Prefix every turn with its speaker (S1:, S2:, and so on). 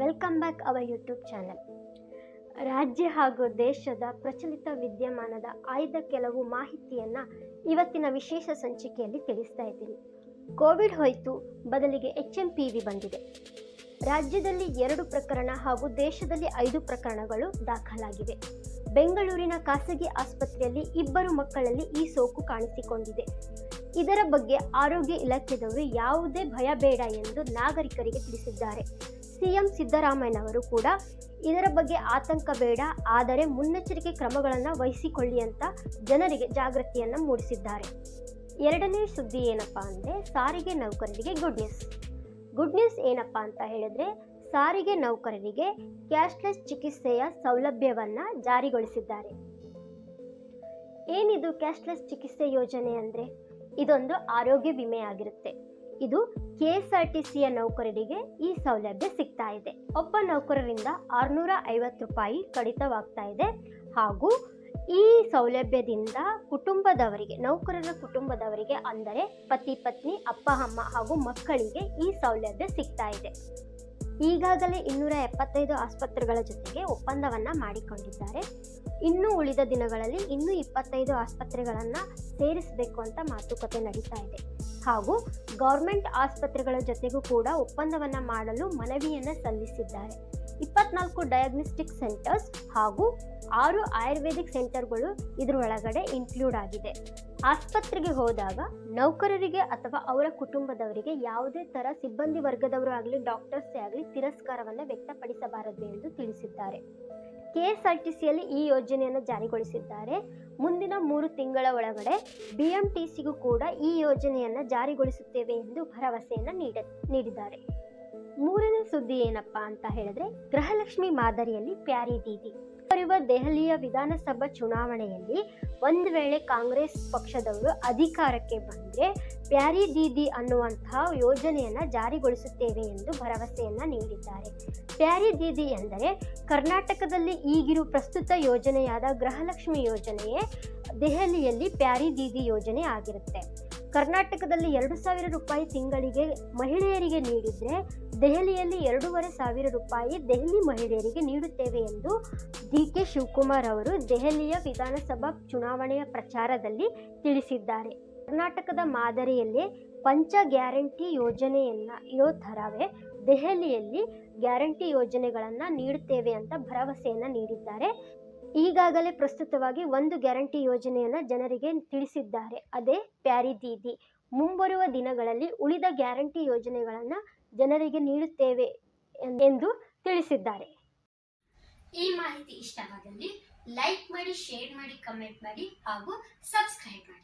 S1: Welcome back our YouTube channel. ರಾಜ್ಯ ಹಾಗೂ ದೇಶದ ಪ್ರಚಲಿತ ವಿದ್ಯಮಾನದ ಆಯ್ದ ಕೆಲವು ಮಾಹಿತಿಯನ್ನು ಇವತ್ತಿನ ವಿಶೇಷ ಸಂಚಿಕೆಯಲ್ಲಿ ತಿಳಿಸ್ತಾ ಇದ್ದೀನಿ. ಕೋವಿಡ್ ಹೋಯಿತು, ಬದಲಿಗೆ HMPV ಬಂದಿದೆ. ರಾಜ್ಯದಲ್ಲಿ 2 ಪ್ರಕರಣ ಹಾಗೂ ದೇಶದಲ್ಲಿ 5 ಪ್ರಕರಣಗಳು ದಾಖಲಾಗಿವೆ. ಬೆಂಗಳೂರಿನ ಖಾಸಗಿ ಆಸ್ಪತ್ರೆಯಲ್ಲಿ 2 ಮಕ್ಕಳಲ್ಲಿ ಈ ಸೋಂಕು ಕಾಣಿಸಿಕೊಂಡಿದೆ. ಇದರ ಬಗ್ಗೆ ಆರೋಗ್ಯ ಇಲಾಖೆಯವರು ಯಾವುದೇ ಭಯ ಬೇಡ ಎಂದು ನಾಗರಿಕರಿಗೆ ತಿಳಿಸಿದ್ದಾರೆ. ಸಿಎಂ ಸಿದ್ದರಾಮಯ್ಯನವರು ಕೂಡ ಇದರ ಬಗ್ಗೆ ಆತಂಕ ಬೇಡ, ಆದರೆ ಮುನ್ನೆಚ್ಚರಿಕೆ ಕ್ರಮಗಳನ್ನು ವಹಿಸಿಕೊಳ್ಳಿ ಅಂತ ಜನರಿಗೆ ಜಾಗೃತಿಯನ್ನು ಮೂಡಿಸಿದ್ದಾರೆ. ಎರಡನೇ ಸುದ್ದಿ ಏನಪ್ಪಾ ಅಂದರೆ, ಸಾರಿಗೆ ನೌಕರರಿಗೆ ಗುಡ್ ನ್ಯೂಸ್ ಏನಪ್ಪಾ ಅಂತ ಹೇಳಿದ್ರೆ, ಸಾರಿಗೆ ನೌಕರರಿಗೆ ಕ್ಯಾಶ್ಲೆಸ್ ಚಿಕಿತ್ಸೆಯ ಸೌಲಭ್ಯವನ್ನು ಜಾರಿಗೊಳಿಸಿದ್ದಾರೆ. ಏನಿದು ಕ್ಯಾಶ್ಲೆಸ್ ಚಿಕಿತ್ಸೆ ಯೋಜನೆ ಅಂದರೆ, ಇದೊಂದು ಆರೋಗ್ಯ ವಿಮೆ ಆಗಿರುತ್ತೆ. ಇದು KSRTCಯ ನೌಕರರಿಗೆ ಈ ಸೌಲಭ್ಯ ಸಿಗ್ತಾ ಇದೆ. ಒಬ್ಬ ನೌಕರರಿಂದ 650 ರೂಪಾಯಿ ಕಡಿತವಾಗ್ತಾ ಇದೆ. ಹಾಗೂ ಈ ಸೌಲಭ್ಯದಿಂದ ನೌಕರರ ಕುಟುಂಬದವರಿಗೆ ಅಂದರೆ ಪತಿ ಪತ್ನಿ, ಅಪ್ಪ ಅಮ್ಮ ಹಾಗೂ ಮಕ್ಕಳಿಗೆ ಈ ಸೌಲಭ್ಯ ಸಿಗ್ತಾ ಇದೆ. ಈಗಾಗಲೇ 275 ಆಸ್ಪತ್ರೆಗಳ ಜೊತೆಗೆ ಒಪ್ಪಂದವನ್ನು ಮಾಡಿಕೊಂಡಿದ್ದಾರೆ. ಇನ್ನು ಉಳಿದ ದಿನಗಳಲ್ಲಿ ಇನ್ನೂ 25 ಆಸ್ಪತ್ರೆಗಳನ್ನು ಸೇರಿಸಬೇಕು ಅಂತ ಮಾತುಕತೆ ನಡೀತಾ ಇದೆ. ಹಾಗೂ ಗೌರ್ಮೆಂಟ್ ಆಸ್ಪತ್ರೆಗಳ ಜೊತೆಗೂ ಕೂಡ ಒಪ್ಪಂದವನ್ನು ಮಾಡಲು ಮನವಿಯನ್ನು ಸಲ್ಲಿಸಿದ್ದಾರೆ. 24 ಡಯಾಗ್ನೋಸ್ಟಿಕ್ ಸೆಂಟರ್ಸ್ ಹಾಗೂ 6 ಆಯುರ್ವೇದಿಕ್ ಸೆಂಟರ್ಗಳು ಇದರೊಳಗಡೆ ಇನ್ಕ್ಲೂಡ್ ಆಗಿದೆ. ಆಸ್ಪತ್ರೆಗೆ ಹೋದಾಗ ನೌಕರರಿಗೆ ಅಥವಾ ಅವರ ಕುಟುಂಬದವರಿಗೆ ಯಾವುದೇ ಥರ ಸಿಬ್ಬಂದಿ ವರ್ಗದವರು ಆಗಲಿ, ಡಾಕ್ಟರ್ಸೇ ಆಗಲಿ ತಿರಸ್ಕಾರವನ್ನು ವ್ಯಕ್ತಪಡಿಸಬಾರದು ಎಂದು ತಿಳಿಸಿದ್ದಾರೆ. KSRTCಯಲ್ಲಿ ಈ ಯೋಜನೆಯನ್ನು ಜಾರಿಗೊಳಿಸಿದ್ದಾರೆ. ಮುಂದಿನ 3 ತಿಂಗಳ ಒಳಗಡೆ BMTCಗೂ ಕೂಡ ಈ ಯೋಜನೆಯನ್ನು ಜಾರಿಗೊಳಿಸುತ್ತೇವೆ ಎಂದು ಭರವಸೆಯನ್ನು ನೀಡಿದ್ದಾರೆ. ಮೂರನೇ ಸುದ್ದಿ ಏನಪ್ಪಾ ಅಂತ ಹೇಳಿದ್ರೆ, ಗೃಹಲಕ್ಷ್ಮಿ ಮಾದರಿಯಲ್ಲಿ ಪ್ಯಾರಿ ದೀದಿ. ಬರುವ ದೆಹಲಿಯ ವಿಧಾನಸಭಾ ಚುನಾವಣೆಯಲ್ಲಿ ಒಂದು ವೇಳೆ ಕಾಂಗ್ರೆಸ್ ಪಕ್ಷದವರು ಅಧಿಕಾರಕ್ಕೆ ಬಂದರೆ ಪ್ಯಾರಿ ದೀದಿ ಅನ್ನುವಂತಹ ಯೋಜನೆಯನ್ನು ಜಾರಿಗೊಳಿಸುತ್ತೇವೆ ಎಂದು ಭರವಸೆಯನ್ನು ನೀಡಿದ್ದಾರೆ. ಪ್ಯಾರಿ ದೀದಿ ಎಂದರೆ ಕರ್ನಾಟಕದಲ್ಲಿ ಈಗಿರುವ ಪ್ರಸ್ತುತ ಯೋಜನೆಯಾದ ಗೃಹಲಕ್ಷ್ಮಿ ಯೋಜನೆಯೇ ದೆಹಲಿಯಲ್ಲಿ ಪ್ಯಾರಿ ದೀದಿ ಯೋಜನೆ ಆಗಿರುತ್ತೆ. ಕರ್ನಾಟಕದಲ್ಲಿ 2,000 ರೂಪಾಯಿ ತಿಂಗಳಿಗೆ ಮಹಿಳೆಯರಿಗೆ ನೀಡಿದರೆ ದೆಹಲಿಯಲ್ಲಿ 2,500 ರೂಪಾಯಿ ದೆಹಲಿ ಮಹಿಳೆಯರಿಗೆ ನೀಡುತ್ತೇವೆ ಎಂದು DK ಶಿವಕುಮಾರ್ ಅವರು ದೆಹಲಿಯ ವಿಧಾನಸಭಾ ಚುನಾವಣೆಯ ಪ್ರಚಾರದಲ್ಲಿ ತಿಳಿಸಿದ್ದಾರೆ. ಕರ್ನಾಟಕದ ಮಾದರಿಯಲ್ಲಿ ಪಂಚ ಗ್ಯಾರಂಟಿ ಯೋಜನೆಯನ್ನು ಇರೋ ಥರವೇ ದೆಹಲಿಯಲ್ಲಿ ಗ್ಯಾರಂಟಿ ಯೋಜನೆಗಳನ್ನು ನೀಡುತ್ತೇವೆ ಅಂತ ಭರವಸೆಯನ್ನು ನೀಡಿದ್ದಾರೆ. ಈಗಾಗಲೇ ಪ್ರಸ್ತುತವಾಗಿ 1 ಗ್ಯಾರಂಟಿ ಯೋಜನೆಯನ್ನು ಜನರಿಗೆ ತಿಳಿಸಿದ್ದಾರೆ, ಅದೇ ಪ್ಯಾರಿ ದೀದಿ. ಮುಂಬರುವ ದಿನಗಳಲ್ಲಿ ಉಳಿದ ಗ್ಯಾರಂಟಿ ಯೋಜನೆಗಳನ್ನು ಜನರಿಗೆ ನೀಡುತ್ತೇವೆ ಎಂದು ತಿಳಿಸಿದ್ದಾರೆ.
S2: ಈ ಮಾಹಿತಿ ಇಷ್ಟವಾದಲ್ಲಿ ಲೈಕ್ ಮಾಡಿ, ಶೇರ್ ಮಾಡಿ, ಕಮೆಂಟ್ ಮಾಡಿ ಹಾಗೂ ಸಬ್ಸ್ಕ್ರೈಬ್ ಮಾಡಿ.